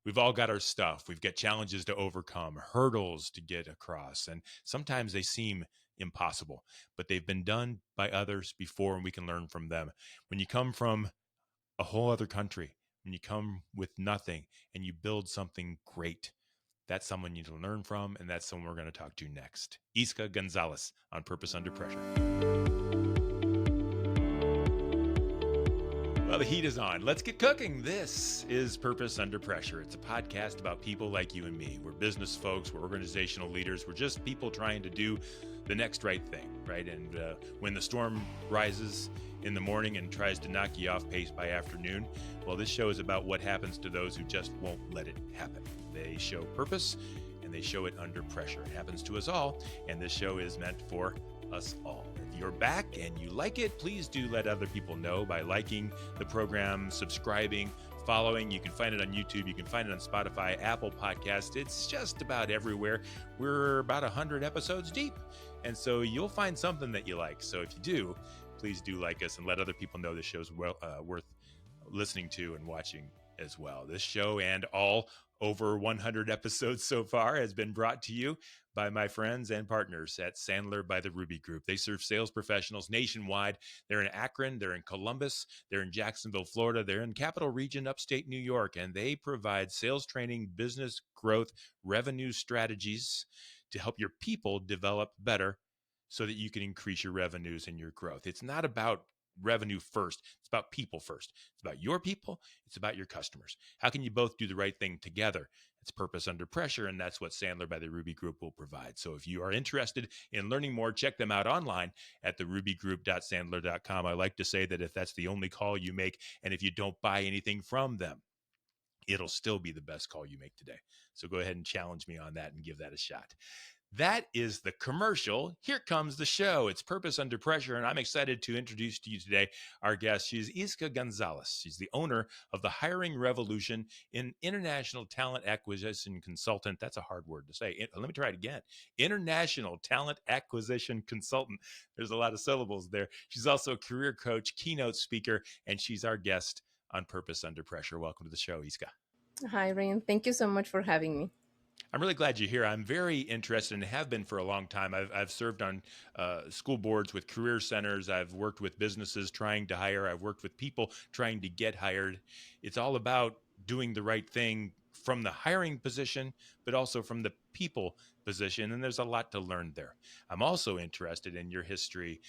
We've all got our stuff. We've got challenges to overcome, hurdles to get across, and sometimes they seem impossible, but they've been done by others before and we can learn from them. When you come from a whole other country, when you come with nothing and you build something great, that's someone you need to learn from, and that's someone we're going to talk to next. Izka Gonzalez on Purpose Under Pressure. Well, the heat is on. Let's get cooking. This is Purpose Under Pressure. It's a podcast about people like you and me. We're business folks. We're organizational leaders. We're just people trying to do the next right thing, right? And when the storm rises in the morning and tries to knock you off pace by afternoon, well, this show is about what happens to those who just won't let it happen. They show purpose and they show it under pressure. It happens to us all, and this show is meant for us all. If you're back and you like it, please do let other people know by liking the program, subscribing, following. You can find it on YouTube. You can find it on Spotify, Apple Podcasts. It's just about everywhere. We're about 100 episodes deep, and so you'll find something that you like. So if you do, please do like us and let other people know this show's worth listening to and watching as well. This show and all over 100 episodes so far has been brought to you by my friends and partners at Sandler by the Ruby Group. They serve sales professionals nationwide. They're in Akron, they're in Columbus, they're in Jacksonville, Florida, they're in Capital Region, upstate New York, and they provide sales training, business growth, revenue strategies to help your people develop better so that you can increase your revenues and your growth. It's not about revenue first. It's about people first. It's about your people. It's about your customers. How can you both do the right thing together? It's Purpose Under Pressure, and that's what Sandler by the Ruby Group will provide. So if you are interested in learning more, check them out online at therubygroup.sandler.com. I like to say that if that's the only call you make, and if you don't buy anything from them, it'll still be the best call you make today. So go ahead and challenge me on that and give that a shot. That is the commercial. Here comes the show. It's Purpose Under Pressure, and I'm excited to introduce to you today our guest. She's Izka Gonzalez. She's the owner of the Hiring Revolution, an international talent acquisition consultant. That's a hard word to say. Let me try it again. International talent acquisition consultant. There's a lot of syllables there. She's also a career coach, keynote speaker, and she's our guest on Purpose Under Pressure. Welcome to the show, Izka. Hi, Ryan. Thank you so much for having me. I'm really glad you're here. I'm very interested and have been for a long time. I've served on school boards with career centers. I've worked with businesses trying to hire. I've worked with people trying to get hired. It's all about doing the right thing from the hiring position, but also from the people position. And there's a lot to learn there. I'm also interested in your history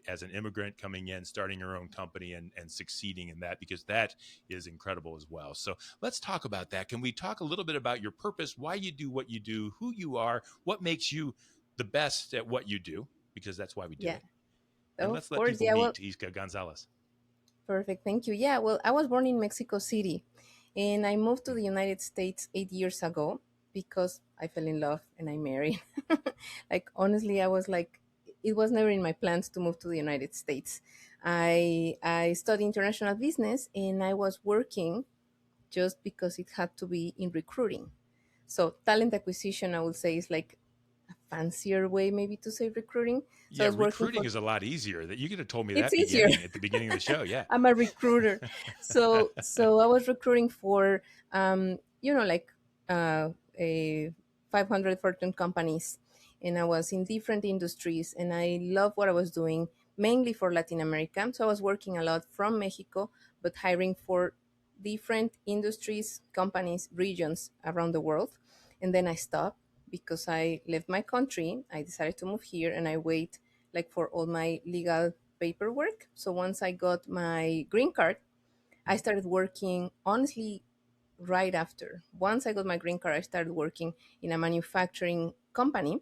as an immigrant coming in, starting your own company and succeeding in that, because that is incredible as well. So let's talk about that. Can we talk a little bit about your purpose, why you do what you do, who you are, what makes you the best at what you do, because that's why we do Yeah, it. And of let's let course. people Yeah, well, meet Izka Gonzalez. perfect. Thank you. Yeah, well, I was born in Mexico City and I moved to the United States 8 years ago because I fell in love and I married. Like, honestly, I was like, it was never in my plans to move to the United States. I studied international business and I was working just because it had to be in recruiting. So talent acquisition, I would say, is like a fancier way maybe to say recruiting. So I Yeah, was working recruiting for, is a lot easier. That you could have told me it's that easier. at the beginning of the show. Yeah. I'm a recruiter. So I was recruiting for, like a 500 Fortune companies. And I was in different industries and I love what I was doing, mainly for Latin America. So I was working a lot from Mexico, but hiring for different industries, companies, regions around the world. And then I stopped because I left my country. I decided to move here and I wait like for all my legal paperwork. So once I got my green card, I started working honestly right after. Once I got my green card, I started working in a manufacturing company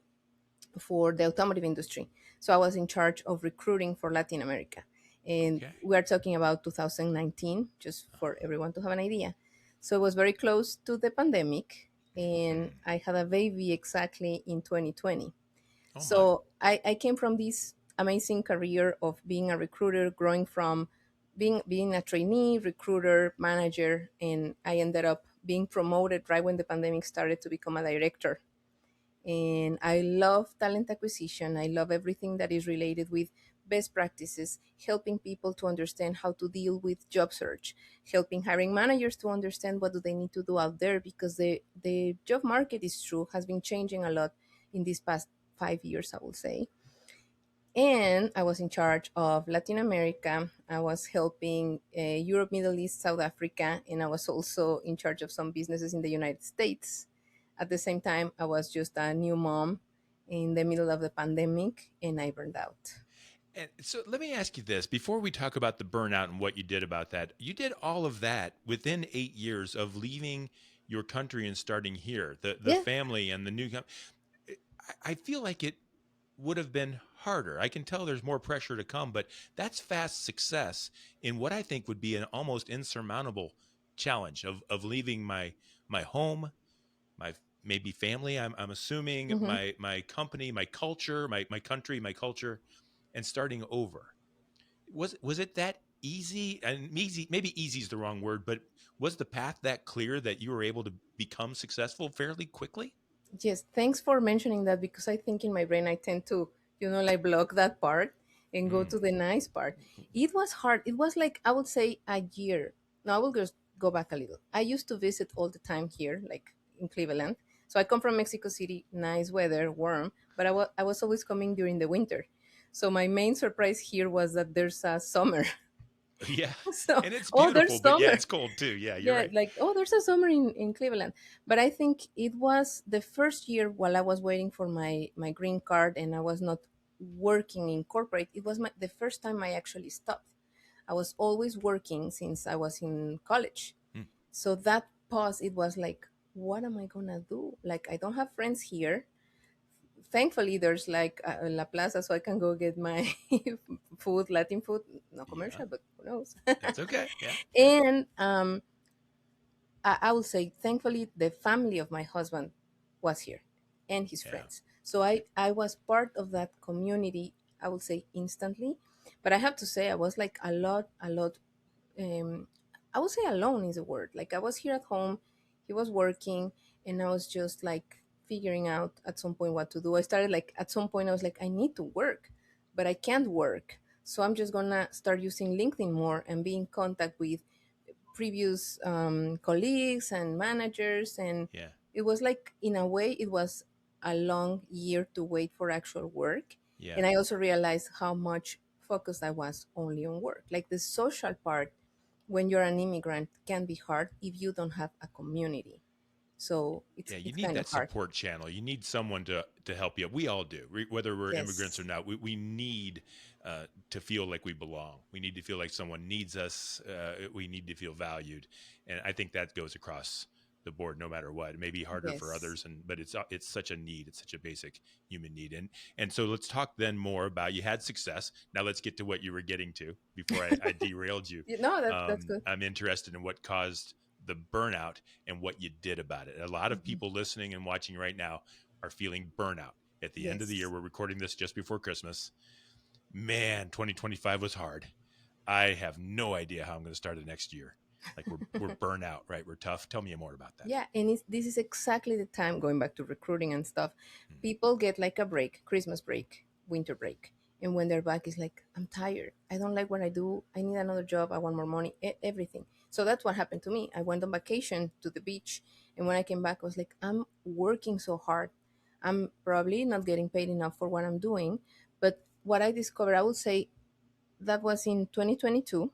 for the automotive industry. So I was in charge of recruiting for Latin America. And Okay. we are talking about 2019, just for everyone to have an idea. So it was very close to the pandemic, and Mm. I had a baby exactly in 2020. Oh my. So I came from this amazing career of being a recruiter, growing from being a trainee, recruiter, manager, and I ended up being promoted right when the pandemic started to become a director. And I love talent acquisition. I love everything that is related with best practices, helping people to understand how to deal with job search, helping hiring managers to understand what do they need to do out there, because the job market is true has been changing a lot in these past 5 years, I will say. And I was in charge of Latin America. I was helping Europe, Middle East, South Africa, and I was also in charge of some businesses in the United States. At the same time, I was just a new mom in the middle of the pandemic, and I burned out. And so let me ask you this before we talk about the burnout and what you did about that. You did all of that within 8 years of leaving your country and starting here, the Yeah. family and the new. I feel like it would have been harder. I can tell there's more pressure to come, but that's fast success in what I think would be an almost insurmountable challenge of leaving my home, my maybe family. I'm assuming Hmm. my company, my culture, my country, my culture, and starting over. Was it that easy? And easy, maybe easy is the wrong word, but was the path that clear that you were able to become successful fairly quickly? Yes, thanks for mentioning that, because I think in my brain I tend to, like block that part and go Mm. to the nice part. It was hard. It was like, I would say, a year. No, I will just go back a little. I used to visit all the time here, like in Cleveland. So I come from Mexico City, nice weather, warm, but I was always coming during the winter. So my main surprise here was that there's a summer. Yeah, So, and it's oh, beautiful, there's but yeah, summer. it's cold too. Yeah, you're Yeah, right. like, oh, there's a summer in Cleveland. But I think it was the first year while I was waiting for my green card and I was not working in corporate. It was the first time I actually stopped. I was always working since I was in college. Mm. So that pause, it was like, what am I gonna do? Like, I don't have friends here. Thankfully, there's like La Plaza, so I can go get my food, Latin food. No Yeah, commercial, but who knows? that's okay. Yeah, yeah, And I would say, thankfully, the family of my husband was here and his yeah. friends. So I was part of that community, I would say, instantly. But I have to say, I was like a lot, um, I would say alone is a word. Like, I was here at home, he was working, and I was just like figuring out at some point what to do. I started like, at some point, I was like, I need to work, but I can't work. So I'm just gonna start using LinkedIn more and be in contact with previous colleagues and managers. And Yeah, it was like, in a way, it was a long year to wait for actual work. yeah. And I also realized how much focused I was only on work. Like, the social part, when you're an immigrant, can be hard if you don't have a community. So Yeah, you it's need kind of that hard. support channel. You need someone to help you. We all do, whether we're immigrants or Yes. not. We need to feel like we belong. We need to feel like someone needs us. We need to feel valued, and I think that goes across the board, no matter what. It may be harder for Yes. others, but it's such a need. It's such a basic human need. And so let's talk then more about you had success. Now let's get to what you were getting to before I derailed you. That's good. I'm interested in what caused the burnout and what you did about it. A lot of Mhm. people listening and watching right now are feeling burnout at the end of the year. Yes. We're recording this just before Christmas. Man, 2025 was hard. I have no idea how I'm going to start the next year. Like we're burnt out, right? We're tough. Tell me more about that. Yeah, and this is exactly the time, going back to recruiting and stuff. Hmm. People get like a break, Christmas break, winter break. And when they're back, it's like, I'm tired. I don't like what I do. I need another job. I want more money, everything. So that's what happened to me. I went on vacation to the beach. And when I came back, I was like, I'm working so hard. I'm probably not getting paid enough for what I'm doing. But what I discovered, I would say that was in 2022,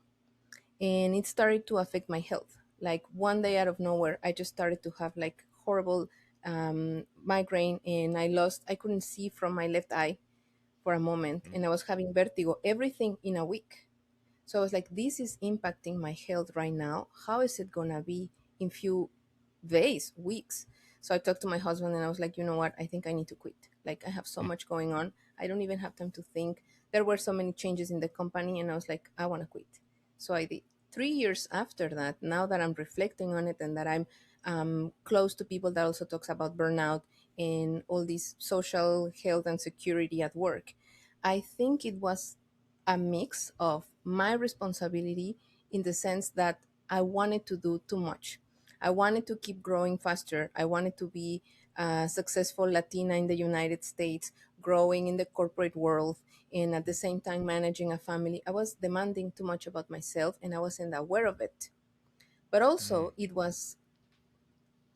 and it started to affect my health. Like, one day out of nowhere, I just started to have like horrible migraine, and I couldn't see from my left eye for a moment, Hmm. and I was having vertigo, everything in a week. So I was like, this is impacting my health right now. How is it gonna be in few days, weeks? So I talked to my husband and I was like, you know what? I think I need to quit. Like, I have so Hmm. much going on. I don't even have time to think. There were so many changes in the company, and I was like, I want to quit. So I did. 3 years after that, now that I'm reflecting on it and that I'm close to people that also talks about burnout and all this social health and security at work, I think it was a mix of my responsibility, in the sense that I wanted to do too much. I wanted to keep growing faster. I wanted to be a successful Latina in the United States, growing in the corporate world. and at the same time managing a family. I was demanding too much about myself and I wasn't aware of it. But Mm, also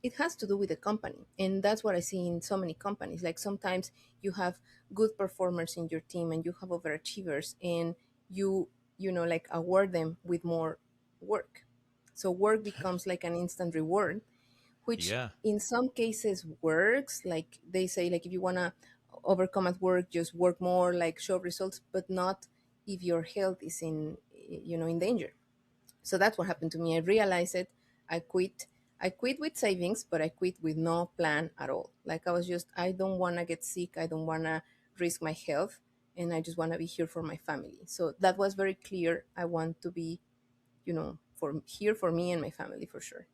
it has to do with the company, and that's what I see in so many companies. Like sometimes you have good performers in your team and you have overachievers, and you like award them with more work. So work becomes like an instant reward, which yeah. in some cases works. Like they say, like if you want to overcome at work, just work more, like show results, but not if your health is in danger. So that's what happened to me. I realized it. I quit. I quit with savings, but I quit with no plan at all. Like I was just, I don't want to get sick. I don't want to risk my health. And I just want to be here for my family. So that was very clear. I want to be, for here for me and my family for sure.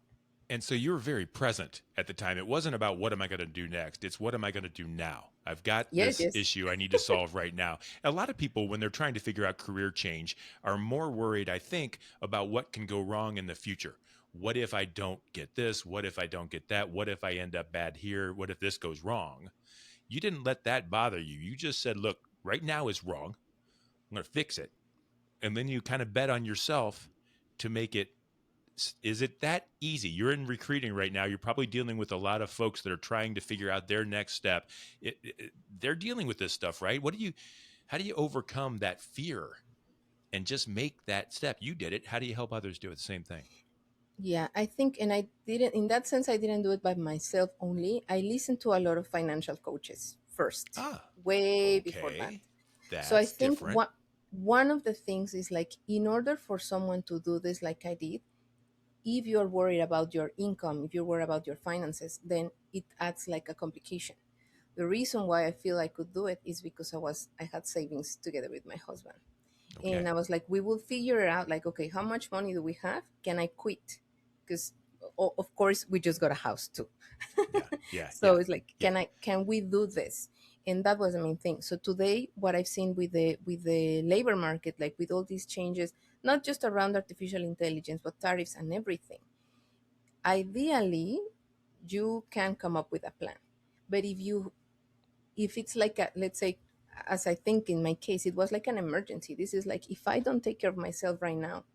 And so you were very present at the time. It wasn't about what am I going to do next? It's what am I going to do now? I've got Yes, this yes. issue I need to solve right now. A lot of people, when they're trying to figure out career change, are more worried, I think, about what can go wrong in the future. What if I don't get this? What if I don't get that? What if I end up bad here? What if this goes wrong? You didn't let that bother you. You just said, look, right now is wrong. I'm going to fix it. And then you kind of bet on yourself to make it. Is it that easy? You're in recruiting right now. You're probably dealing with a lot of folks that are trying to figure out their next step. They're dealing with this stuff, right? How do you overcome that fear and just make that step? You did it. How do you help others do it? The same thing. Yeah, I think, and I didn't, in that sense, I didn't do it by myself only. I listened to a lot of financial coaches first, Ah, way before that. okay. So I That's think different. one of the things is like, in order for someone to do this like I did, if you're worried about your income, if you're worried about your finances, then it adds like a complication. The reason why I feel I could do it is because I had savings together with my husband. And Okay. I was like, we will figure it out. Like, okay, how much money do we have? Can I quit? Because of course we just got a house too. Yeah. Yeah. So Yeah. it's like, Yeah. can we do this? And that was the main thing. So today, what I've seen with the labor market, like with all these changes, not just around artificial intelligence, but tariffs and everything, ideally you can come up with a plan. But if it's like a, let's say, as I think in my case, it was like an emergency. This is like, if I don't take care of myself right now,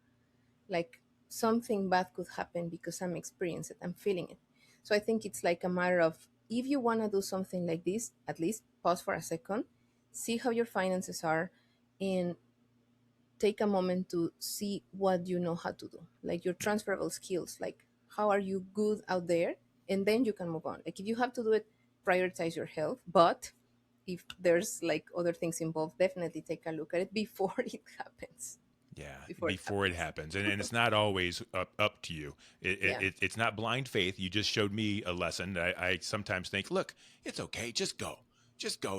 like something bad could happen because I'm experiencing it, I'm feeling it. So I think it's like a matter of, if you want to do something like this, at least pause for a second, see how your finances are, and take a moment to see what you know how to do, like your transferable skills, like how are you good out there, and then you can move on. Like if you have to do it, prioritize your health, but if there's like other things involved, definitely take a look at it before it happens. Yeah, Before it before it happens. happens, and it's not always up to you. Yeah. It's not blind faith. You just showed me a lesson. I sometimes think, look, it's okay, just go,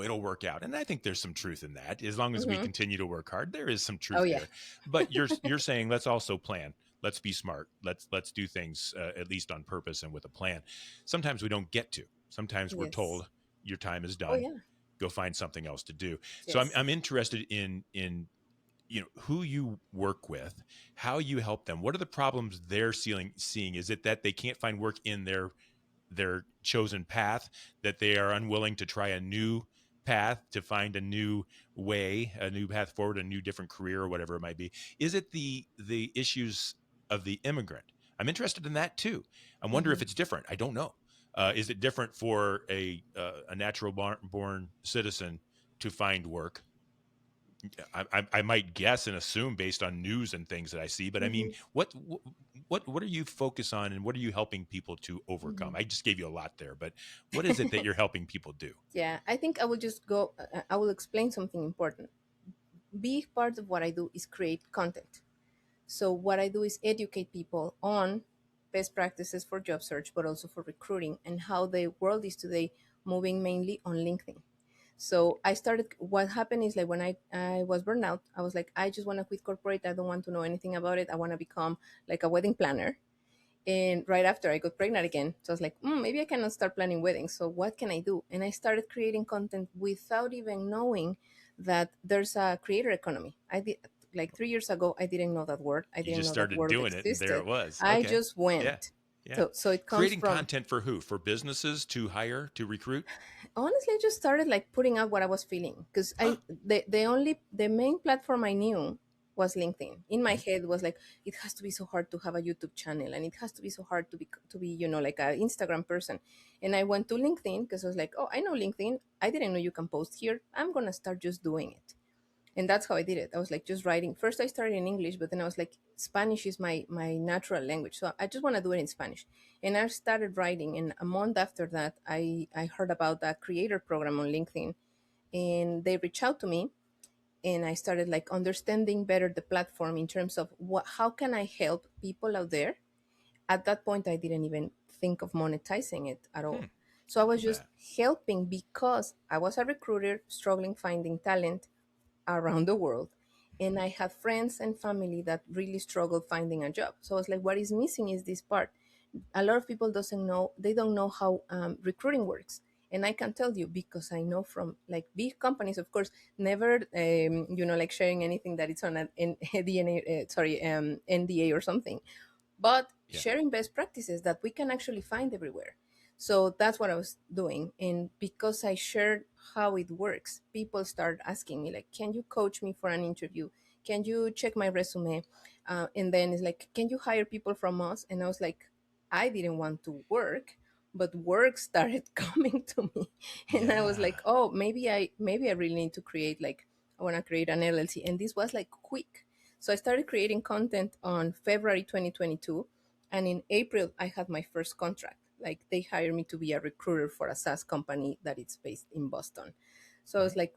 it'll work out. And I think there's some truth in that. As long as we Hmm. continue to work hard, there is some Oh truth yeah. there. But you're saying let's also plan. Let's be smart. Let's do things at least on purpose and with a plan. Sometimes we don't get to. Sometimes we're Yes. told your time is Oh done. yeah. Go find something else to do. So Yes. I'm interested in who you work with, how you help them, what are the problems they're seeing. Is it that they can't find work in their chosen path, that they are unwilling to try a new path, to find a new way, a new path forward, a new different career, or whatever it might be? Is it the issues of the immigrant? I'm interested in that too. I wonder Hmm. if it's different. I don't know. Is it different for a natural born citizen to find work? I might guess and assume based on news and things that I see, but I mean, Hmm. what are you focus on, and what are you helping people to overcome? Hmm. I just gave you a lot there, but what is it that you're helping people do? Yeah, I think I will just go. I will explain something important. Big part of what I do is create content. So what I do is educate people on best practices for job search, but also for recruiting, and how the world is today moving mainly on LinkedIn. So I started, what happened is like when I was burnout, I was like, I just want to quit corporate. I don't want to know anything about it. I want to become like a wedding planner. And right after I got pregnant again, so I was like, maybe I cannot start planning weddings. So what can I do? And I started creating content without even knowing that there's a creator economy. I did, like 3 years ago, I didn't know that word. I You didn't just know that started word doing it, and there existed. it was. I Okay, just yeah, went. Yeah. So it comes Creating from, content for who? For businesses to hire, to recruit? honestly, I just started like putting out what I was feeling, because Huh. the main platform I knew was LinkedIn. In my Mhm. head was like, it has to be so hard to have a YouTube channel, and it has to be so hard to be like an Instagram person. And I went to LinkedIn because I was like, oh, I know LinkedIn. I didn't know you can post here. I'm gonna start just doing it. And that's how I did it. I was like just writing. First I started in English, but then I was like, Spanish is my natural language, so I just want to do it in Spanish. And I started writing, and a month after that, I heard about that creator program on LinkedIn, and they reached out to me, and I started like understanding better the platform in terms of how can I help people out there. At that point, I didn't even think of monetizing it at all. Hmm. So I I was love just that. helping because I was a recruiter struggling finding talent around the world. And I had friends and family that really struggled finding a job. So I was like, what is missing is this part. A lot of people doesn't know, they don't know how recruiting works. And I can tell you because I know from like big companies, of course, never, like sharing anything that it's on a DNA, NDA or something, but Yeah. sharing best practices that we can actually find everywhere. So that's what I was doing. And because I shared how it works, people start asking me, like, can you coach me for an interview? Can you check my resume? And then it's like, can you hire people from us? And I was like, I didn't want to work, but work started coming to me. And I was Yeah. like, oh, maybe I really need to create, like, I want to create an LLC. And this was like quick. So I started creating content on February 2022. And in April, I had my first contract. Like they hired me to be a recruiter for a SaaS company that is based in Boston. So I Mhm. was like,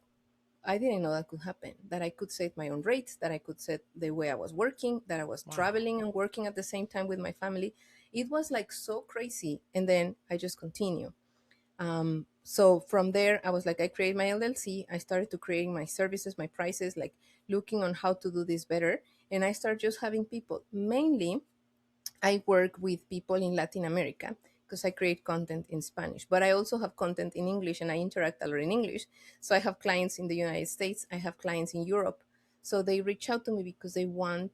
I didn't know that could happen, that I could set my own rates, that I could set the way I was working, that I was Wow. traveling and working at the same time with my family. It was like so crazy. And then I just continue. So from there, I was like, I create my LLC. I started to creating my services, my prices, like looking on how to do this better. And I started just having people. Mainly, I work with people in Latin America because I create content in Spanish, but I also have content in English and I interact a lot in English. So I have clients in the United States, I have clients in Europe. So they reach out to me because they want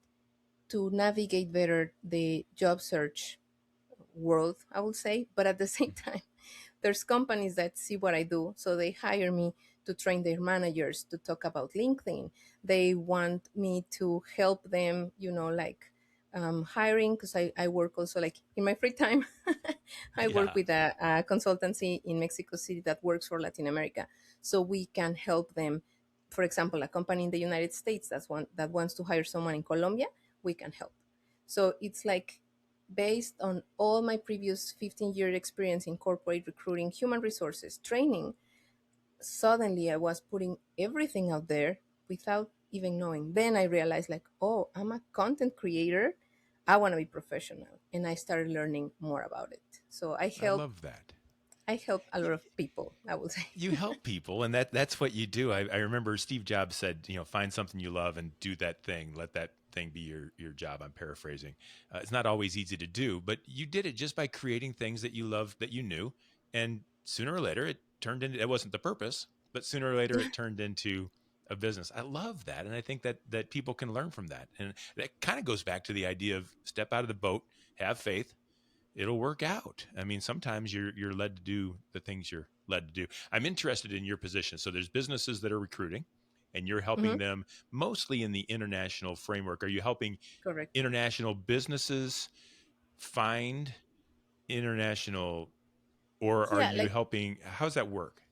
to navigate better the job search world, I will say. But at the same time, there's companies that see what I do, so they hire me to train their managers to talk about LinkedIn. They want me to help them, like hiring, because I work also like in my free time. I work Yeah. with a consultancy in Mexico City that works for Latin America, so we can help them. For example, a company in the United States that wants to hire someone in Colombia, we can help. So it's like based on all my previous 15-year experience in corporate recruiting, human resources, training, suddenly I was putting everything out there without even knowing. Then I realized, like, oh, I'm a content creator. I want to be professional. And I started learning more about it. So I love that. I help a lot of people, I would say. You help people, and that's what you do. I remember Steve Jobs said, find something you love and do that thing. Let that thing be your job. I'm paraphrasing. It's not always easy to do, but you did it just by creating things that you loved, that you knew, and sooner or later it turned into. It wasn't the purpose, but sooner or later it turned into a business. I love that, and I think that people can learn from that, and that kind of goes back to the idea of step out of the boat, have faith, it'll work out. I mean, sometimes you're led to do the things you're led to do. I'm interested in your position. So there's businesses that are recruiting and you're helping Hmm. them mostly in the international framework. Are you helping Correct. international businesses find international, or are Yeah, you like helping, how's that work?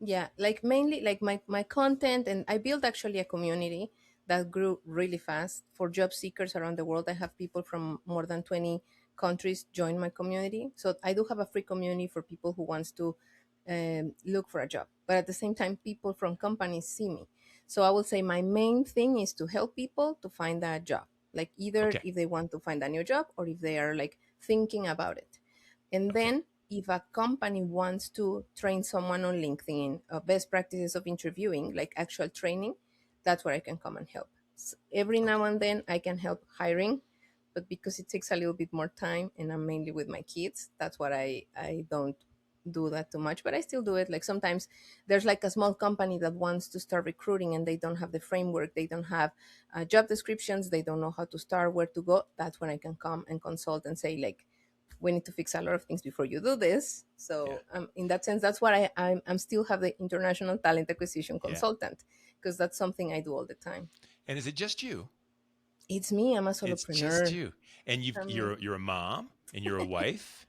yeah, like mainly like my content, and I built actually a community that grew really fast for job seekers around the world. I have people from more than 20 countries join my community. So I do have a free community for people who wants to look for a job. But at the same time, people from companies see me. So I will say my main thing is to help people to find a job. Like either Okay. if they want to find a new job or if they are like thinking about it. And Okay. then if a company wants to train someone on LinkedIn, best practices of interviewing, like actual training, that's where I can come and help. Every now Okay. and then I can help hiring, but because it takes a little bit more time and I'm mainly with my kids, that's what I don't do that too much, but I still do it. Like sometimes there's like a small company that wants to start recruiting and they don't have the framework, they don't have job descriptions, they don't know how to start, where to go. That's when I can come and consult and say like, we need to fix a lot of things before you do this. Yeah. So in that sense, that's what I'm still have the international talent acquisition Yeah. consultant, because that's something I do all the time. And is it just you? It's me. I'm a It's just solopreneur. you. And Um, you're a mom and you're a wife.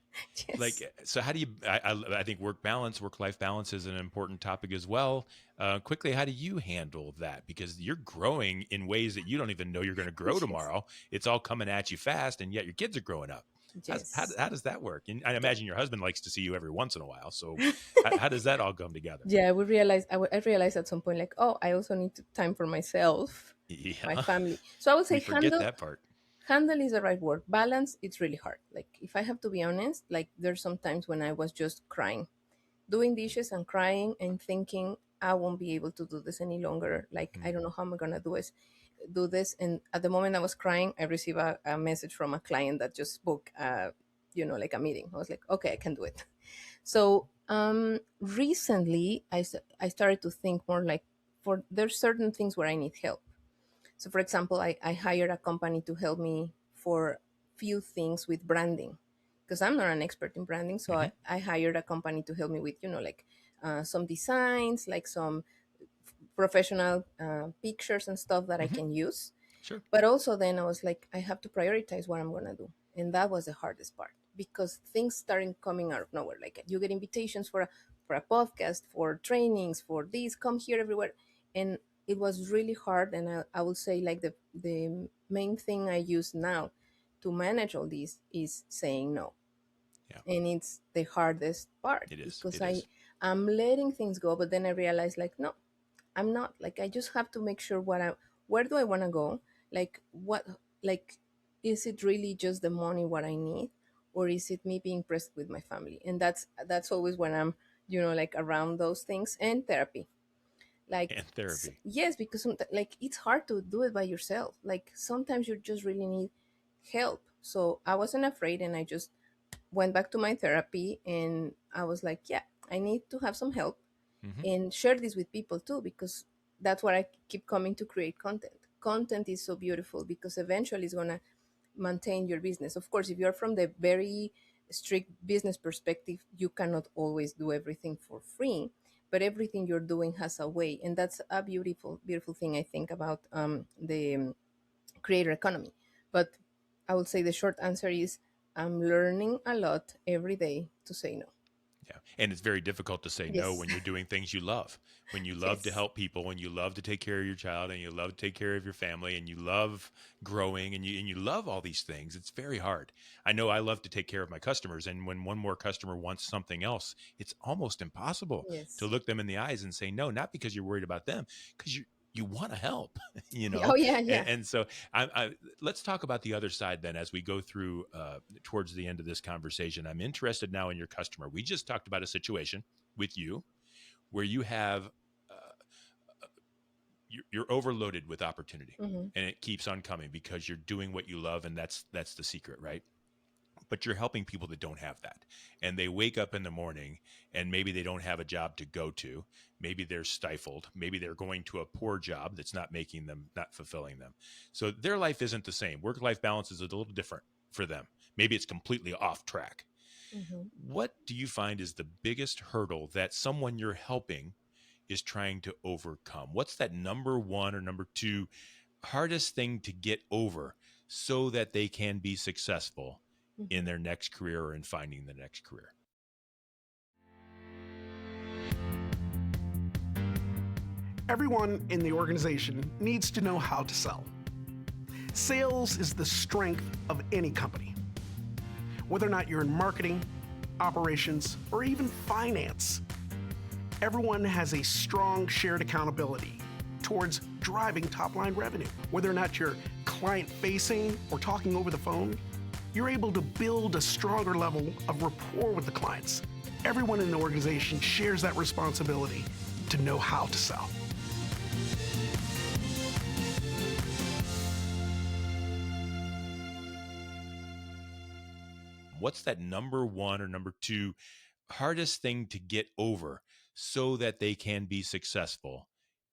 yes. Like, so how do you, I think work life balance is an important topic as well. Quickly, how do you handle that? Because you're growing in ways that you don't even know you're going to grow Yes. tomorrow. It's all coming at you fast, and yet your kids are growing up. Yes. How does that work? And I imagine your husband likes to see you every once in a while. So how does that all come together? Yeah, we realized. I realized at some point, like, oh, I also need time for myself, my Yeah, family. So I would we say forget that part. handle is the right word. Balance, it's really hard. Like, if I have to be honest, like, there's some times when I was just crying, doing dishes and crying and thinking I won't be able to do this any longer. Like, I Mm. don't know how I'm gonna do this. And at the moment I was crying, I received a message from a client that just booked like a meeting. I was like, okay, I can do it. So recently I started to think more like, for there's certain things where I need help. So, for example, I hired a company to help me for few things with branding, because I'm not an expert in branding. So Hmm. I hired a company to help me with, like some designs, like some professional pictures and stuff that I Hmm. can use. Sure. But also, then I was like, I have to prioritize what I'm going to do. And that was the hardest part, because things started coming out of nowhere. Like, you get invitations for a podcast, for trainings, for this, come here everywhere. And it was really hard. And I would say, like, the main thing I use now to manage all this is saying no. Yeah, And it's the hardest part, it is. because It is. I'm letting things go. But then I realized, like, no, I'm not. Like, I just have to make sure where do I want to go? Like, like, is it really just the money what I need, or is it me being present with my family? And that's always when I'm, like, around those things. And therapy. Like, And therapy. yes, because like, it's hard to do it by yourself. Like, sometimes you just really need help. So I wasn't afraid, and I just went back to my therapy, and I was like, yeah, I need to have some help, Hmm. and share this with people too, because that's what I keep coming to create content. Content is so beautiful, because eventually it's going to maintain your business. Of course, if you're from the very strict business perspective, you cannot always do everything for free, but everything you're doing has a way. And that's a beautiful, beautiful thing, I think, about the creator economy. But I would say the short answer is, I'm learning a lot every day to say no. Yeah. And it's very difficult to say no Yes. when you're doing things you love. When you love to Yes. help people, when you love to take care of your child, and you love to take care of your family, and you love growing, and you love all these things, it's very hard. I know I love to take care of my customers, and when one more customer wants something else, it's almost impossible to Yes. look them in the eyes and say no, not because you're worried about them, because you want to help, Oh, yeah, yeah. and so let's talk about the other side then as we go through towards the end of this conversation. I'm interested now in your customer. We just talked about a situation with you where you have you're overloaded with opportunity, Hmm. and it keeps on coming because you're doing what you love, and that's the secret, right? But you're helping people that don't have that, and they wake up in the morning and maybe they don't have a job to go to, maybe they're stifled, maybe they're going to a poor job that's not fulfilling them, so their life isn't the same. Work life balance is a little different for them. Maybe it's completely off track. Hmm. What do you find is the biggest hurdle that someone you're helping is trying to overcome? What's that number one or number two hardest thing to get over so that they can be successful in Hmm. their next career or in finding the next career? Everyone in the organization needs to know how to sell. Sales is the strength of any company. Whether or not you're in marketing, operations, or even finance, everyone has a strong shared accountability towards driving top-line revenue. Whether or not you're client-facing or talking over the phone, you're able to build a stronger level of rapport with the clients. Everyone in the organization shares that responsibility to know how to sell. What's that number one or number two hardest thing to get over so that they can be successful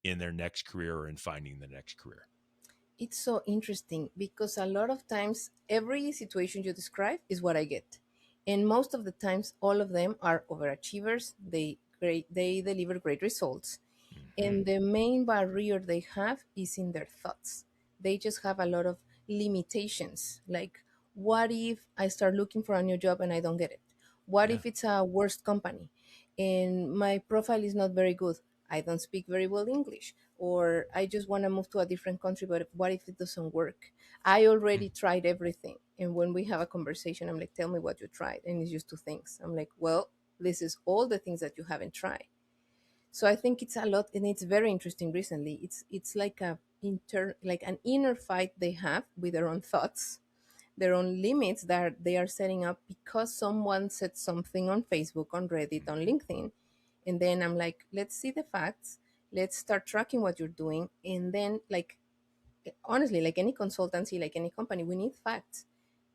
in their next career or in finding the next career? It's so interesting, because a lot of times every situation you describe is what I get. And most of the times, all of them are overachievers. They deliver great results, Hmm. and the main barrier they have is in their thoughts. They just have a lot of limitations. Like, what if I start looking for a new job and I don't get it? What Yeah. if it's a worst company and my profile is not very good? I don't speak very well English, or I just want to move to a different country, but what if it doesn't work? I Mm. already tried everything. And when we have a conversation, I'm like, tell me what you tried. And it's just two things. I'm like, well, this is all the things that you haven't tried. So I think it's a lot, and it's very interesting recently. It's like like an inner fight they have with their own thoughts, their own limits that they are setting up because someone said something on Facebook, on Reddit, on LinkedIn. And then I'm like, let's see the facts. Let's start tracking what you're doing. And then, like, honestly, like any consultancy, like any company, we need facts.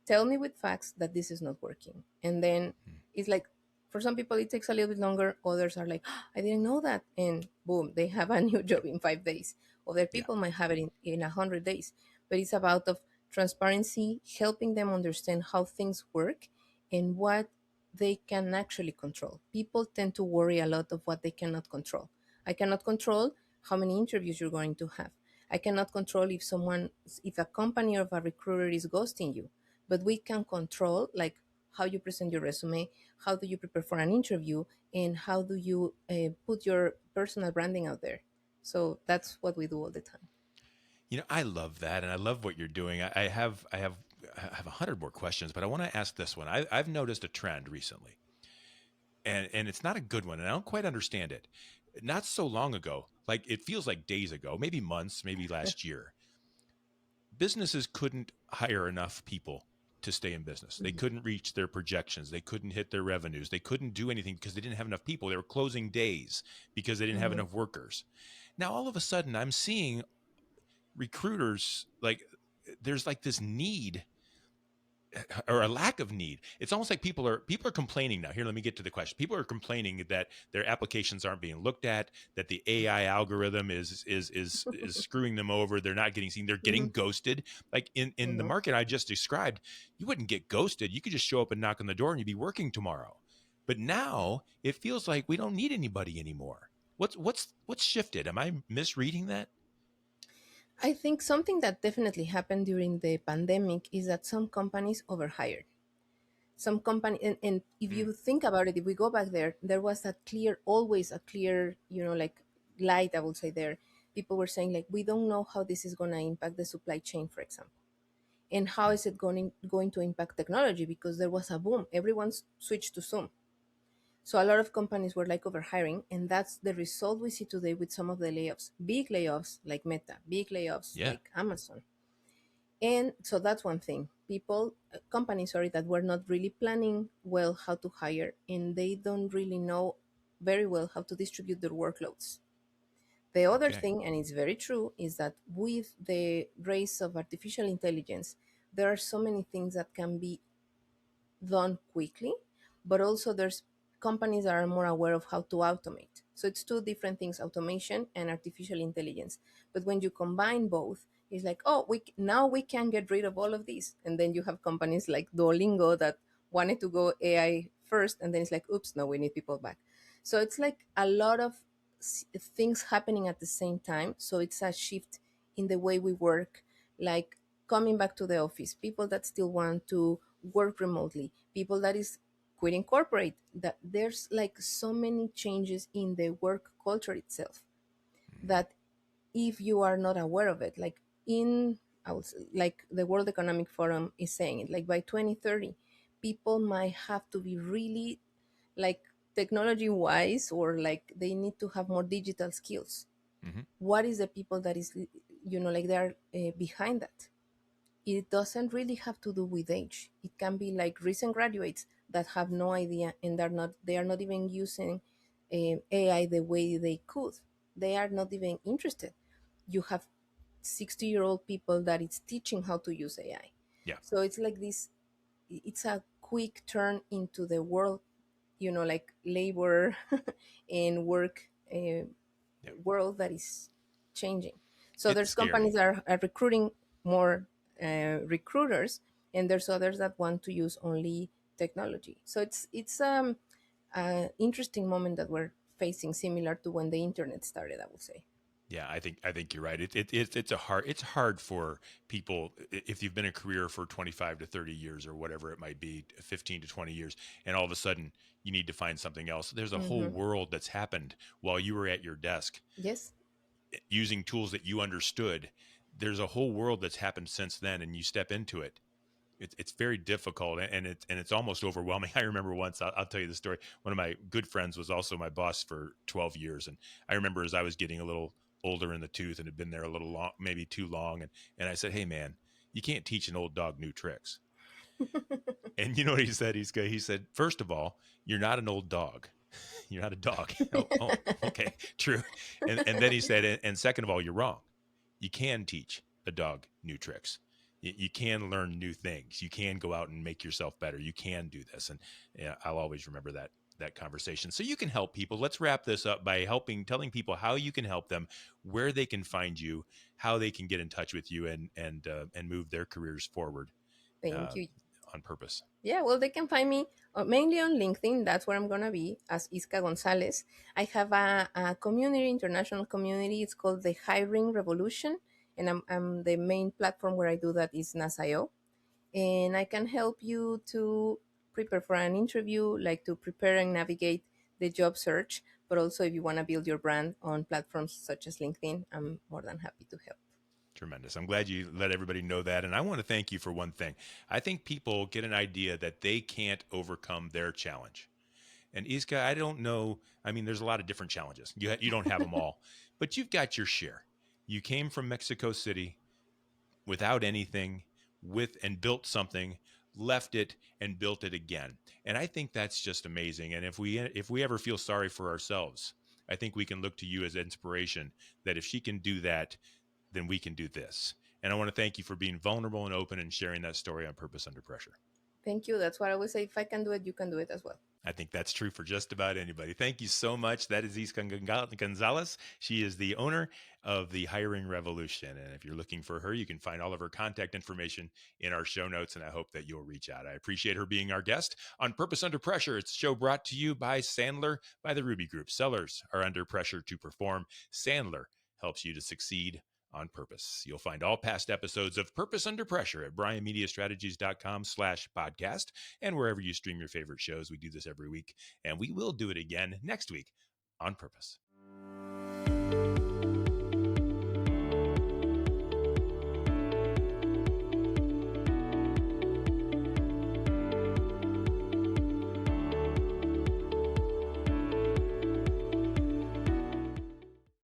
Tell me with facts that this is not working. And then Mm. it's like, for some people it takes a little bit longer, others are like, "Ah, I didn't know that," and boom, they have a new job in 5 days. Other Yeah. people might have it in 100 days. But it's about of transparency, helping them understand how things work and what they can actually control. People tend to worry a lot of what they cannot control. I cannot control how many interviews you're going to have. I cannot control if a company or if a recruiter is ghosting you, but we can control like how you present your resume, how do you prepare for an interview, and how do you put your personal branding out there. So that's what we do all the time. I love that, and I love what you're doing. I have 100 more questions, but I want to ask this one. I've noticed a trend recently, and it's not a good one, and I don't quite understand it. Not so long ago, like it feels like days ago, maybe months, maybe last year, businesses couldn't hire enough people to stay in business. They Mhm. couldn't reach their projections. They couldn't hit their revenues. They couldn't do anything because they didn't have enough people. They were closing days because they didn't have Mhm. enough workers. Now all of a sudden I'm seeing recruiters like there's like this need or a lack of need. It's almost like people are complaining now. Here, let me get to the question. People are complaining that their applications aren't being looked at, that the AI algorithm is screwing them over. They're not getting seen. They're getting Mhm. ghosted. Like in the Mhm. market I just described, you wouldn't get ghosted. You could just show up and knock on the door and you'd be working tomorrow. But now it feels like we don't need anybody anymore. What's shifted? Am I misreading that? I think something that definitely happened during the pandemic is that some companies overhired. Some company, and if Mm, you think about it, if we go back there, there was a clear, always a clear, like light, I would say there. People were saying like, we don't know how this is going to impact the supply chain, for example, and how mm, is it going to impact technology, because there was a boom, everyone's switched to Zoom. So a lot of companies were like overhiring, and that's the result we see today with some of the layoffs, big layoffs like Meta, big layoffs yeah. like Amazon. And so that's one thing. Companies, sorry, that were not really planning well how to hire, and they don't really know very well how to distribute their workloads. The other Okay. thing, and it's very true, is that with the rise of artificial intelligence, there are so many things that can be done quickly, but also there's companies that are more aware of how to automate. So it's two different things, automation and artificial intelligence. But when you combine both, it's like, oh, now we can get rid of all of these. And then you have companies like Duolingo that wanted to go AI first, and then it's like, oops, no, we need people back. So it's like a lot of things happening at the same time. So it's a shift in the way we work, like coming back to the office, people that still want to work remotely, people that is quitting corporate, that there's like so many changes in the work culture itself, Mhm. that if you are not aware of it, like in I would say, like the World Economic Forum is saying it, like by 2030 people might have to be really like technology wise, or like they need to have more digital skills. Mhm. What is the people that is, like they're behind that? It doesn't really have to do with age. It can be like recent graduates that have no idea, and they are not even using AI the way they could. They are not even interested. You have 60-year-old people that it's teaching how to use AI. Yeah. So it's like this. It's a quick turn into the world, like labor and work Yeah. world that is changing. So It's there's companies scary. that are recruiting more recruiters, and there's others that want to use only technology. So it's interesting moment that we're facing, similar to when the internet started, I would say. Yeah, I think you're right. It's hard for people if you've been in a career for 25 to 30 years or whatever it might be, 15 to 20 years, and all of a sudden you need to find something else. There's a whole Hmm. world that's happened while you were at your desk Yes. using tools that you understood. There's a whole world that's happened since then, and you step into it. It's very difficult, and it's almost overwhelming. I remember once, I'll tell you the story. One of my good friends was also my boss for 12 years, and I remember as I was getting a little older in the tooth and had been there a little long, maybe too long, and I said, "Hey man, you can't teach an old dog new tricks." And you know what he said? He said, "First of all, you're not an old dog. You're not a dog." Oh, okay, true. And then he said, and second of all, you're wrong. You can teach a dog new tricks. You can learn new things. You can go out and make yourself better. You can do this, and yeah, I'll always remember that conversation. So you can help people. Let's wrap this up by telling people how you can help them, where they can find you, how they can get in touch with you, and move their careers forward Thank uh, you. on purpose. Yeah, well, they can find me mainly on LinkedIn. That's where I'm going to be, as Izka Gonzalez. I have a community, international community. It's called the Hiring Revolution. And I'm the main platform where I do that is NAS.io. And I can help you to prepare for an interview, like to prepare and navigate the job search. But also, if you want to build your brand on platforms such as LinkedIn, I'm more than happy to help. Tremendous. I'm glad you let everybody know that. And I want to thank you for one thing. I think people get an idea that they can't overcome their challenge. And Izka, I don't know. I mean, there's a lot of different challenges. You don't have them all, but you've got your share. You came from Mexico City without anything, and built something, left it and built it again. And I think that's just amazing. And if we ever feel sorry for ourselves, I think we can look to you as inspiration that if she can do that, then we can do this. And I want to thank you for being vulnerable and open and sharing that story on Purpose Under Pressure. Thank you. That's what I would say. If I can do it, you can do it as well. I think that's true for just about anybody. Thank you so much. That is Izka Gonzalez. She is the owner of the Hiring Revolution. And if you're looking for her, you can find all of her contact information in our show notes. And I hope that you'll reach out. I appreciate her being our guest on Purpose Under Pressure. It's a show brought to you by Sandler, by the Ruby Group. Sellers are under pressure to perform. Sandler helps you to succeed on purpose. You'll find all past episodes of Purpose Under Pressure at brianmediastrategies.com/podcast and wherever you stream your favorite shows. We do this every week, and we will do it again next week on Purpose.